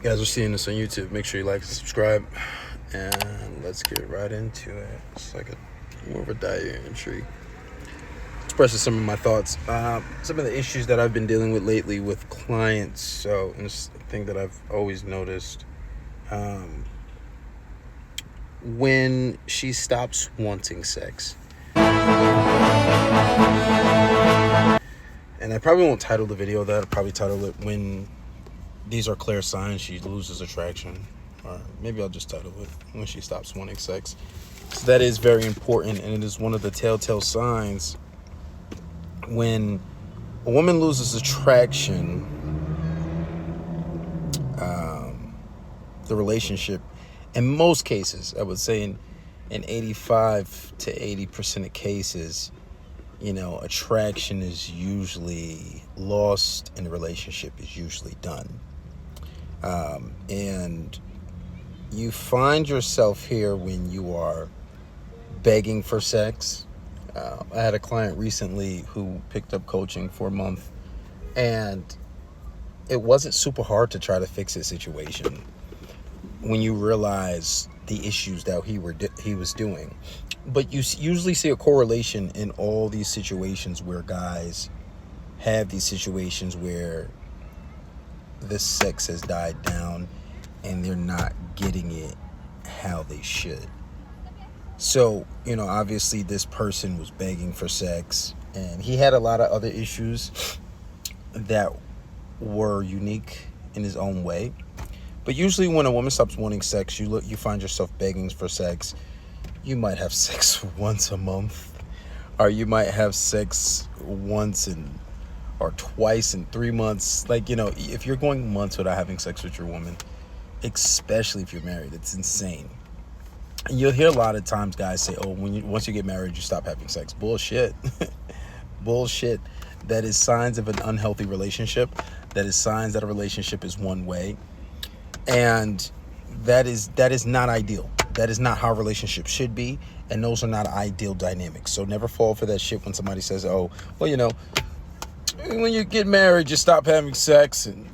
You guys are seeing this on YouTube. Make sure you like and subscribe. And let's get right into it. It's like more of a diary entry. Expressing some of my thoughts. Some of the issues that I've been dealing with lately with clients. So, and it's a thing that I've always noticed. When she stops wanting sex. And I probably won't title the video that. I'll probably title it When These Are Clear Signs She Loses Attraction. Or maybe I'll just title it When She Stops Wanting Sex. So that is very important, and it is one of the telltale signs when a woman loses attraction. The relationship, in most cases, I would say in 85 to 80% of cases, attraction is usually lost and the relationship is usually done. And you find yourself here when you are begging for sex. I had a client recently who picked up coaching for a month, and it wasn't super hard to try to fix his situation when you realize the issues that he was doing. But you usually see a correlation in all these situations where guys have these situations where the sex has died down and they're not getting it how they should. So, obviously this person was begging for sex, and he had a lot of other issues that were unique in his own way. But usually when a woman stops wanting sex, you find yourself begging for sex. You might have sex once a month, or you might have sex once or twice in 3 months. If you're going months without having sex with your woman, especially if you're married, it's insane. And you'll hear a lot of times guys say, "Oh, once you get married, you stop having sex." Bullshit. Bullshit. That is signs of an unhealthy relationship. That is signs that a relationship is one way. And that is not ideal. That is not how a relationship should be, and those are not ideal dynamics. So never fall for that shit when somebody says, "Oh, well, when you get married, you stop having sex," and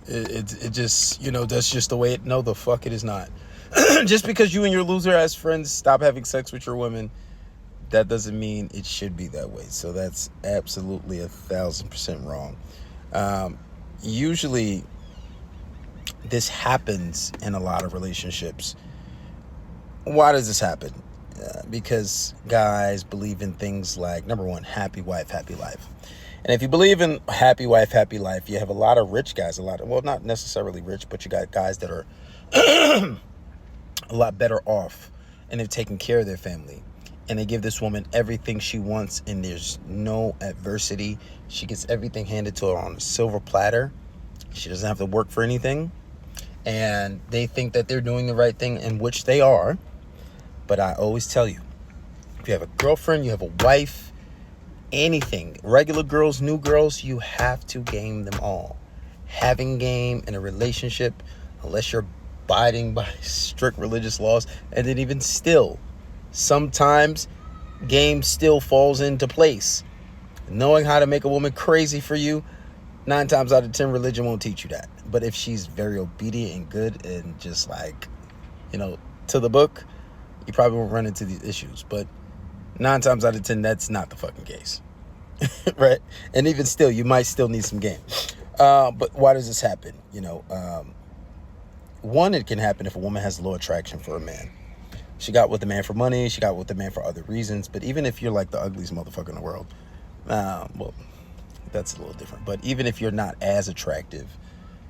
it just that's just the way it. No, the fuck it is not. Just because you and your loser ass friends stop having sex with your women, that doesn't mean it should be that way. So that's absolutely 1,000% wrong. Usually this happens in a lot of relationships. Why does this happen? Because guys believe in things like, number one, happy wife, happy life. And if you believe in happy wife, happy life, you have a lot of rich guys, not necessarily rich, but you got guys that are a lot better off, and they're taking care of their family. And they give this woman everything she wants, and there's no adversity. She gets everything handed to her on a silver platter. She doesn't have to work for anything. And they think that they're doing the right thing, in which they are. But I always tell you, if you have a girlfriend, you have a wife, anything, regular girls, new girls, you have to game them all. Having game in a relationship, unless you're abiding by strict religious laws, and then even still, sometimes game still falls into place. Knowing how to make a woman crazy for you, 9 times out of 10, religion won't teach you that. But if she's very obedient and good and just to the book, you probably won't run into these issues. But 9 times out of 10, that's not the fucking case. Right? And even still, you might still need some game. But why does this happen? One, it can happen if a woman has low attraction for a man. She got with the man for money. She got with the man for other reasons. But even if you're like the ugliest motherfucker in the world, that's a little different. But even if you're not as attractive,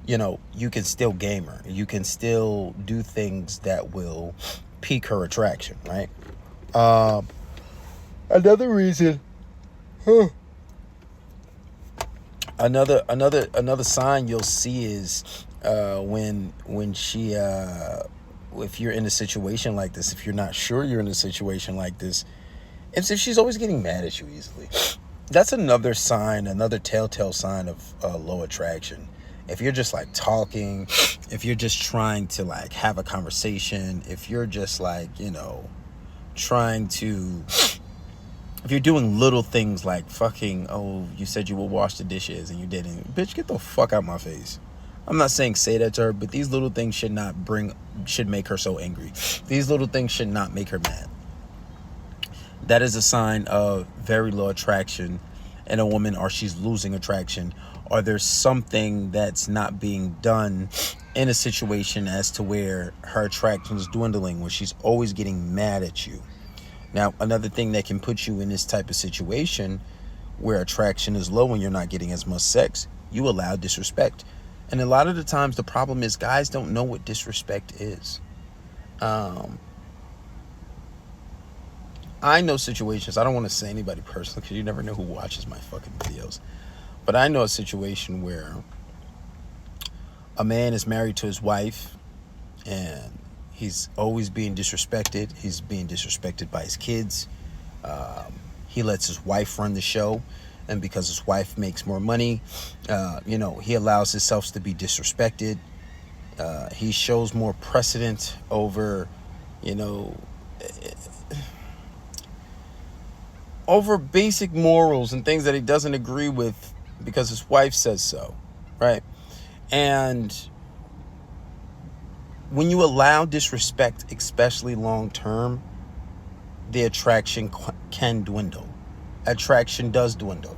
you can still game her. You can still do things that will pique her attraction, right? Another reason, another sign you'll see is when she, if you're in a situation like this, if you're not sure you're in a situation like this, it's if she's always getting mad at you easily. That's another sign, another telltale sign of low attraction. If you're just talking, if you're just trying to have a conversation, if you're just trying to, if you're doing little things like fucking, oh, you said you will wash the dishes and you didn't, bitch, get the fuck out my face. I'm not saying say that to her, but these little things should make her so angry. These little things should not make her mad. That is a sign of very low attraction in a woman, or she's losing attraction, or there's something that's not being done in a situation as to where her attraction is dwindling, where she's always getting mad at you. Now, another thing that can put you in this type of situation where attraction is low and you're not getting as much sex, you allow disrespect. And a lot of the times the problem is guys don't know what disrespect is. I know situations, I don't want to say anybody personally because you never know who watches my fucking videos. But I know a situation where a man is married to his wife and he's always being disrespected. He's being disrespected by his kids. He lets his wife run the show. And because his wife makes more money, he allows himself to be disrespected. He shows more precedent over, over basic morals and things that he doesn't agree with because his wife says so, right? And when you allow disrespect, especially long term, the attraction can dwindle. Attraction does dwindle.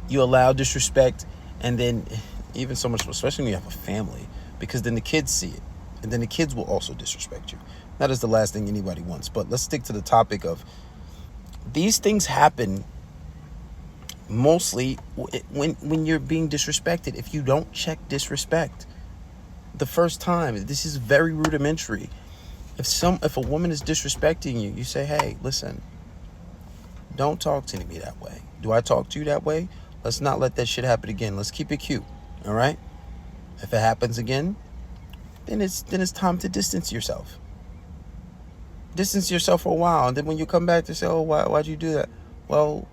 You allow disrespect, and then even so much, especially when you have a family, because then the kids see it, and then the kids will also disrespect you. That is the last thing anybody wants. But let's stick to the topic of these things happen mostly when you're being disrespected. If you don't check disrespect the first time, this is very rudimentary. If a woman is disrespecting you, you say, hey, listen, don't talk to me that way. Do I talk to you that way? Let's not let that shit happen again. Let's keep it cute. All right? If it happens again, then it's time to distance yourself. Distance yourself for a while. And then when you come back to say, oh, why'd you do that? Well,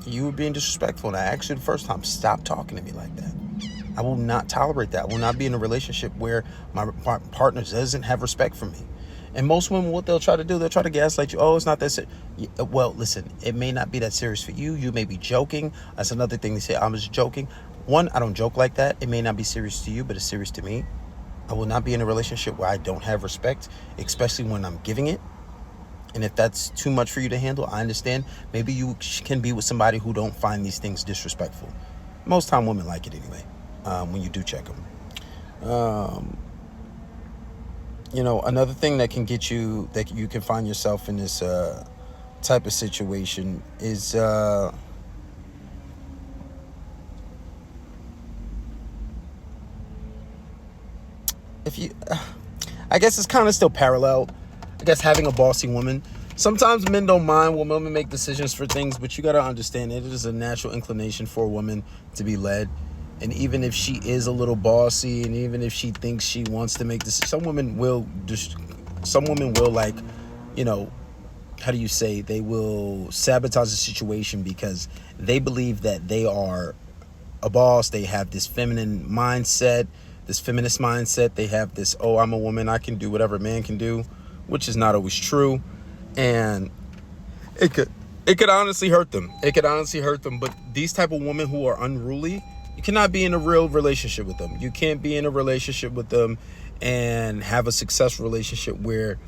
you were being disrespectful. And I asked you the first time, stop talking to me like that. I will not tolerate that. I will not be in a relationship where my partner doesn't have respect for me. And most women, what they'll try to do, they'll try to gaslight you. Oh, it's not that serious. Well, listen, it may not be that serious for you. You may be joking. That's another thing they say, I'm just joking. One, I don't joke like that. It may not be serious to you, but it's serious to me. I will not be in a relationship where I don't have respect, especially when I'm giving it. And if that's too much for you to handle, I understand. Maybe you can be with somebody who don't find these things disrespectful. Most time women like it anyway, when you do check them. Another thing that can get you, that you can find yourself in this type of situation is I guess it's kind of still parallel. I guess having a bossy woman. Sometimes men don't mind when women make decisions for things, but you got to understand it is a natural inclination for a woman to be led. And even if she is a little bossy, and even if she thinks she wants to make this, some women will like, how do you say, they will sabotage the situation because they believe that they are a boss. They have this feminine mindset, this feminist mindset. They have this, oh, I'm a woman, I can do whatever a man can do, which is not always true. And it could honestly hurt them. But these type of women who are unruly, you cannot be in a real relationship with them. You can't be in a relationship with them and have a successful relationship where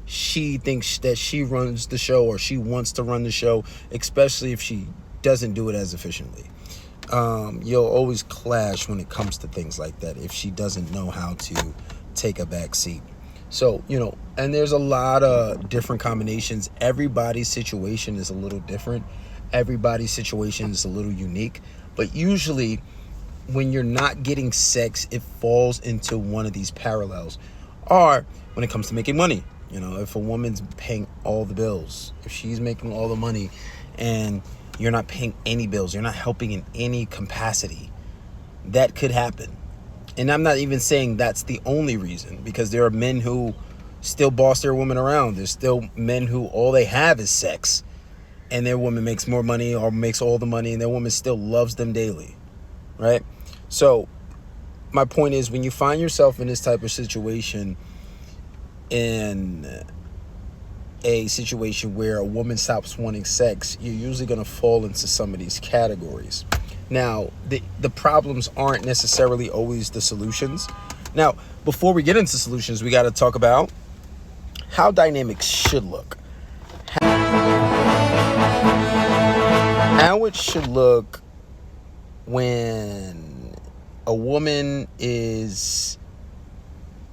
she thinks that she runs the show or she wants to run the show, especially if she doesn't do it as efficiently. You'll always clash when it comes to things like that if she doesn't know how to take a back seat. So, and there's a lot of different combinations. Everybody's situation is a little different. Everybody's situation is a little unique. But usually when you're not getting sex, it falls into one of these parallels. Or when it comes to making money, if a woman's paying all the bills, if she's making all the money and you're not paying any bills, you're not helping in any capacity, that could happen. And I'm not even saying that's the only reason, because there are men who still boss their woman around. There's still men who all they have is sex, and their woman makes more money or makes all the money, and their woman still loves them daily, right? So my point is, when you find yourself in this type of situation, in a situation where a woman stops wanting sex, you're usually going to fall into some of these categories. Now, the problems aren't necessarily always the solutions. Now, before we get into solutions, we got to talk about how dynamics should look. How it should look when a woman is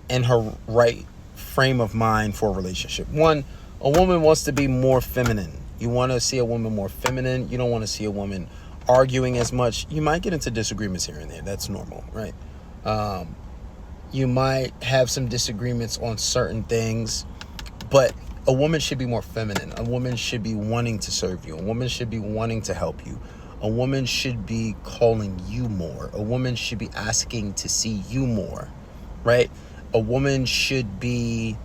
in her right frame of mind for a relationship. One, a woman wants to be more feminine. You want to see a woman more feminine. You don't want to see a woman arguing as much. You might get into disagreements here and there. That's normal, right? You might have some disagreements on certain things, but a woman should be more feminine. A woman should be wanting to serve you. A woman should be wanting to help you. A woman should be calling you more. A woman should be asking to see you more, right? A woman should be,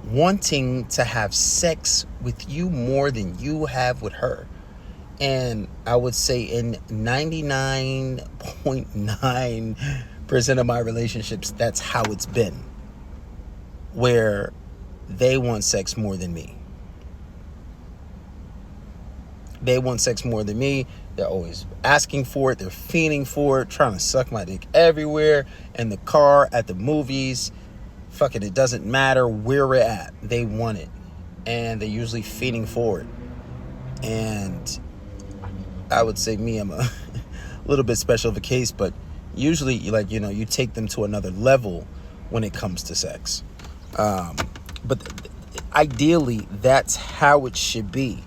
wanting to have sex with you more than you have with her. And I would say in 99.9% of my relationships, that's how it's been. Where they want sex more than me. They want sex more than me. They're always asking for it. They're fiending for it, trying to suck my dick everywhere, in the car, at the movies. Fuck it, it doesn't matter where we're at. They want it. And they're usually fiending for it. And I would say me, I'm a little bit special of a case, but usually, you take them to another level when it comes to sex. But ideally, that's how it should be.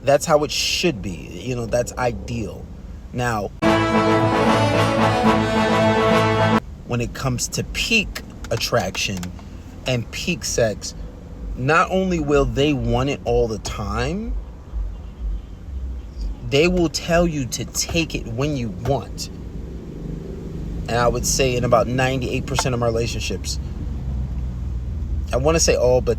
That's how it should be. That's ideal. Now, when it comes to peak attraction and peak sex, not only will they want it all the time, they will tell you to take it when you want. And I would say in about 98% of my relationships, I want to say all, but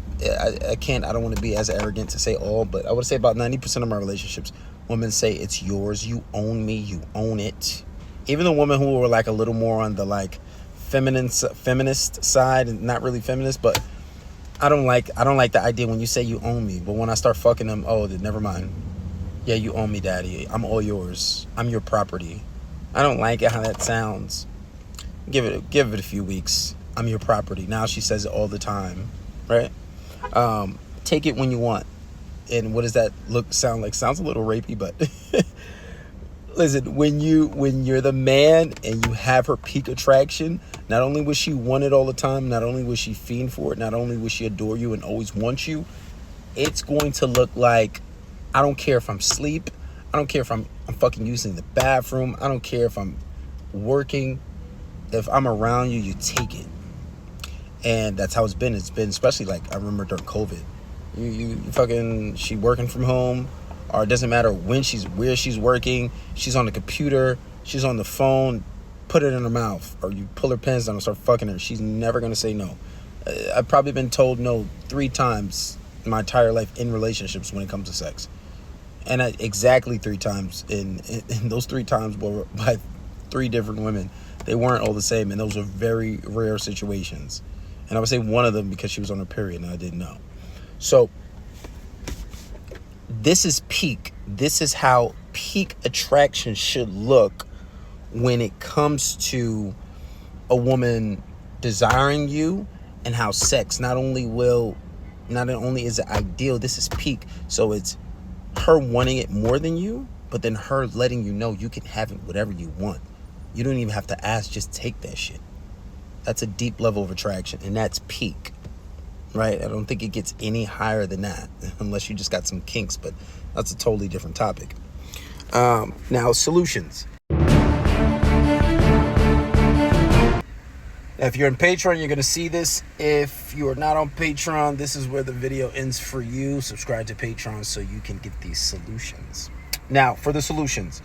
I can't. I don't want to be as arrogant to say all, but I would say about 90% of my relationships, women say it's yours, you own me, you own it. Even the women who are like a little more on the feminist side, and not really feminist, but I don't like the idea when you say you own me, but when I start fucking them, never mind. Yeah, you own me, daddy. I'm all yours. I'm your property. I don't like it how that sounds. Give it a few weeks. I'm your property. Now she says it all the time, right? Take it when you want. And what does that sound like? Sounds a little rapey, but listen, when you're the man and you have her peak attraction, not only will she want it all the time, not only will she fiend for it, not only will she adore you and always want you, it's going to look like, I don't care if I'm asleep, I don't care if I'm fucking using the bathroom, I don't care if I'm working, if I'm around you, you take it. And that's how it's been. It's been, especially I remember during COVID, she working from home, or it doesn't matter where she's working, she's on the computer, she's on the phone, put it in her mouth, or you pull her pants down and start fucking her. She's never going to say no. I've probably been told no 3 times in my entire life in relationships when it comes to sex. And exactly 3 times, in those 3 times were by 3 different women. They weren't all the same, and those were very rare situations. And I would say one of them because she was on her period and I didn't know. So this is peak. This is how peak attraction should look when it comes to a woman desiring you, and how sex not only is it ideal, this is peak. So it's her wanting it more than you, but then her letting you know you can have it whatever you want. You don't even have to ask, just take that shit. That's a deep level of attraction, and that's peak, right? I don't think it gets any higher than that, unless you just got some kinks, but that's a totally different topic. Now, solutions. If you're on Patreon, you're going to see this. If you are not on Patreon, this is where the video ends for you. Subscribe to Patreon so you can get these solutions. Now, for the solutions,